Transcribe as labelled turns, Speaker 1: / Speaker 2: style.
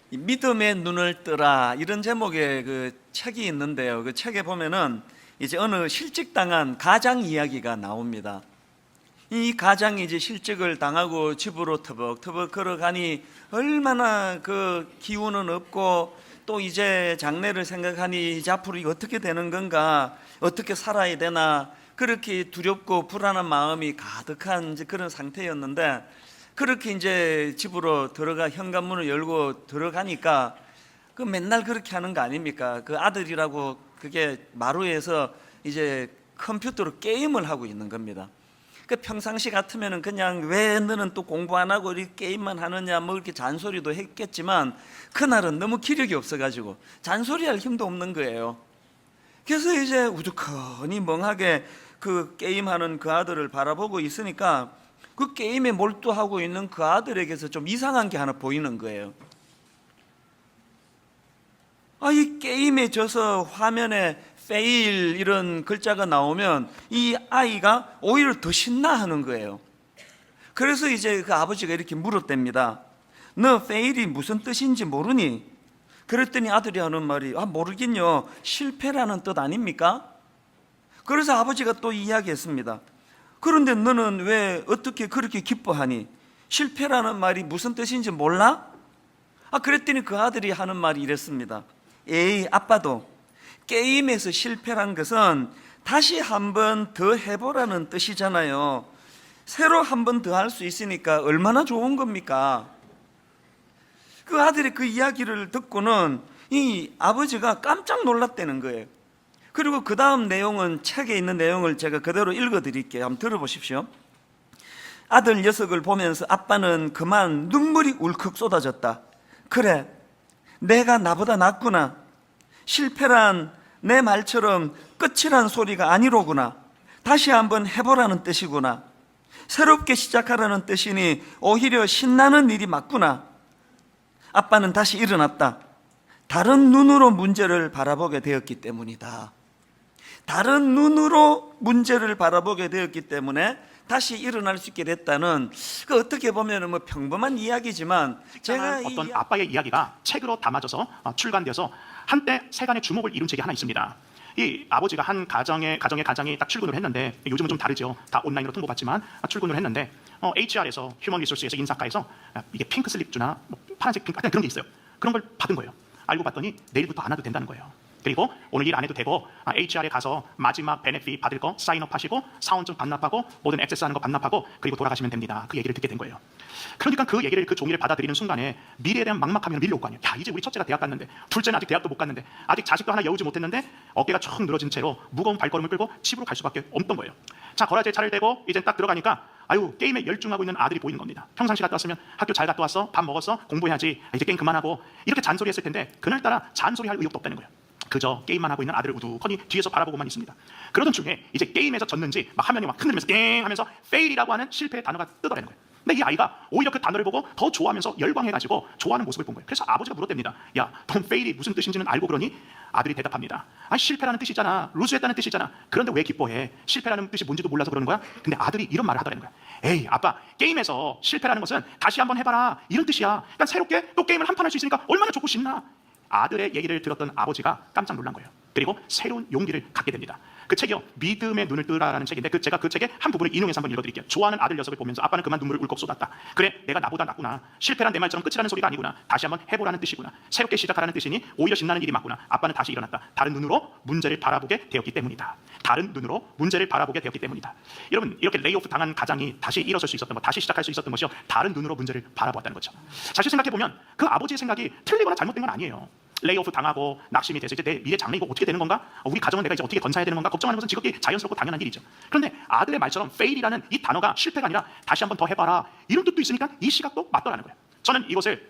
Speaker 1: 이 믿음의 눈을 뜨라 이런 제목의 그 책이 있는데요. 그 책에 보면은 이제 어느 실직당한 가장 이야기가 나옵니다. 이 가장이 이제 실직을 당하고 집으로 터벅터벅 걸어가니 얼마나 그 기운은 없고, 또 이제 장래를 생각하니 이제 앞으로 이거 어떻게 되는 건가, 어떻게 살아야 되나, 그렇게 두렵고 불안한 마음이 가득한 이제 그런 상태였는데, 그렇게 이제 집으로 들어가 현관문을 열고 들어가니까 그 맨날 그렇게 하는 거 아닙니까? 그 아들이라고 그게 마루에서 이제 컴퓨터로 게임을 하고 있는 겁니다. 그 평상시 같으면은 그냥 왜 너는 또 공부 안 하고 이렇게 게임만 하느냐 뭐 이렇게 잔소리도 했겠지만, 그날은 너무 기력이 없어가지고 잔소리할 힘도 없는 거예요. 그래서 이제 우두커니 멍하게 그 게임하는 그 아들을 바라보고 있으니까 그 게임에 몰두하고 있는 그 아들에게서 좀 이상한 게 하나 보이는 거예요. 이 게임에 져서 화면에 fail 이런 글자가 나오면 이 아이가 오히려 더 신나하는 거예요. 그래서 이제 그 아버지가 이렇게 물었답니다. 너 fail이 무슨 뜻인지 모르니? 그랬더니 아들이 하는 말이 모르긴요, 실패라는 뜻 아닙니까? 그래서 아버지가 또 이야기했습니다. 그런데 너는 왜 어떻게 그렇게 기뻐하니? 실패라는 말이 무슨 뜻인지 몰라? 그랬더니 그 아들이 하는 말이 이랬습니다. 에이, 아빠도 게임에서 실패란 것은 다시 한 번 더 해보라는 뜻이잖아요. 새로 한 번 더 할 수 있으니까 얼마나 좋은 겁니까? 그 아들의 그 이야기를 듣고는 이 아버지가 깜짝 놀랐다는 거예요. 그리고 그 다음 내용은 책에 있는 내용을 제가 그대로 읽어드릴게요. 한번 들어보십시오. 아들 녀석을 보면서 아빠는 그만 눈물이 울컥 쏟아졌다. 그래, 내가 나보다 낫구나. 실패란 내 말처럼 끝이란 소리가 아니로구나. 다시 한번 해보라는 뜻이구나. 새롭게 시작하라는 뜻이니 오히려 신나는 일이 맞구나. 아빠는 다시 일어났다. 다른 눈으로 문제를 바라보게 되었기 때문이다. 다른 눈으로 문제를 바라보게 되었기 때문에 다시 일어날 수 있게 됐다는, 그 어떻게 보면 뭐 평범한 이야기지만, 제가
Speaker 2: 어떤 아빠의 이야기가 책으로 담아져서 출간되어서 한때 세간의 주목을 이룬 책이 하나 있습니다. 이 아버지가 한 가정이 딱 출근을 했는데, 요즘은 좀 다르죠. 다 온라인으로 통보받지만 출근을 했는데, HR에서 휴먼 리소스에서 인사과에서 이게 핑크 슬립주나 뭐 파란색 핑크 그런 게 있어요. 그런 걸 받은 거예요. 알고 봤더니 내일부터 안 와도 된다는 거예요. 그리고 오늘 일 안 해도 되고 HR에 가서 마지막 베네핏 받을 거 사인업 하시고 사원증 반납하고 모든 액세스 하는 거 반납하고 그리고 돌아가시면 됩니다. 그 얘기를 듣게 된 거예요. 그러니까 그 얘기를, 그 종이를 받아들이는 순간에 미래에 대한 막막함이 밀려올 거 아니에요. 야, 이제 우리 첫째가 대학 갔는데, 둘째는 아직 대학도 못 갔는데, 아직 자식도 하나 여우지 못했는데 어깨가 쭉 늘어진 채로 무거운 발걸음을 끌고 집으로 갈 수밖에 없던 거예요. 자, 거라지에 차를 대고 이제 딱 들어가니까 게임에 열중하고 있는 아들이 보이는 겁니다. 평상시 갔다 왔으면 학교 잘 갔다 왔어? 밥 먹었어? 공부해야지. 이제 게임 그만하고 이렇게 잔소리했을 텐데, 그날따라 잔소리할 의욕도 없다는 거예요. 그저 게임만 하고 있는 아들을 우두커니 뒤에서 바라보고만 있습니다. 그러던 중에 이제 게임에서 졌는지 막 화면이 막 흔들면서 땡 하면서 fail이라고 하는 실패의 단어가 뜨더라는 거예요. 근데 이 아이가 오히려 그 단어를 보고 더 좋아하면서 열광해가지고 좋아하는 모습을 본 거예요. 그래서 아버지가 물었답니다. 야, 넌 fail이 무슨 뜻인지는 알고 그러니? 아들이 대답합니다. 실패라는 뜻이잖아. 루즈했다는 뜻이잖아. 그런데 왜 기뻐해? 실패라는 뜻이 뭔지도 몰라서 그러는 거야? 근데 아들이 이런 말을 하더라는 거야. 에이, 아빠, 게임에서 실패라는 것은 다시 한번 해봐라 이런 뜻이야. 그러니까 새롭게 또 게임을 한 판 할 수 있으니까 얼마나 좋고 신나. 아들의 얘기를 들었던 아버지가 깜짝 놀란 거예요. 그리고 새로운 용기를 갖게 됩니다. 그 책이요, 믿음의 눈을 뜨라라는 책인데, 제가 그 책의 한 부분을 인용해서 한번 읽어드릴게요. 좋아하는 아들 녀석을 보면서 아빠는 그만 눈물을 울컥 쏟았다. 그래, 내가 나보다 낫구나. 실패란 내 말처럼 끝이라는 소리가 아니구나. 다시 한번 해보라는 뜻이구나. 새롭게 시작하라는 뜻이니 오히려 신나는 일이 맞구나. 아빠는 다시 일어났다. 다른 눈으로 문제를 바라보게 되었기 때문이다. 다른 눈으로 문제를 바라보게 되었기 때문이다. 여러분, 이렇게 레이오프 당한 가장이 다시 일어설 수 있었던 것, 다시 시작할 수 있었던 것이요, 다른 눈으로 문제를 바라보았다는 거죠. 사실 생각해보면 그 아버지의 생각이 틀리거나 잘못된 건 아니에요. 레이오프 당하고 낙심이 돼서 이제 내 미래 장래 이거 어떻게 되는 건가? 우리 가정은 내가 이제 어떻게 건사해야 되는 건가? 걱정하는 것은 지극히 자연스럽고 당연한 일이죠. 그런데 아들의 말처럼 fail이라는 이 단어가 실패가 아니라 다시 한번 더 해봐라 이런 뜻도 있으니까 이 시각도 맞더라는 거예요. 저는 이것을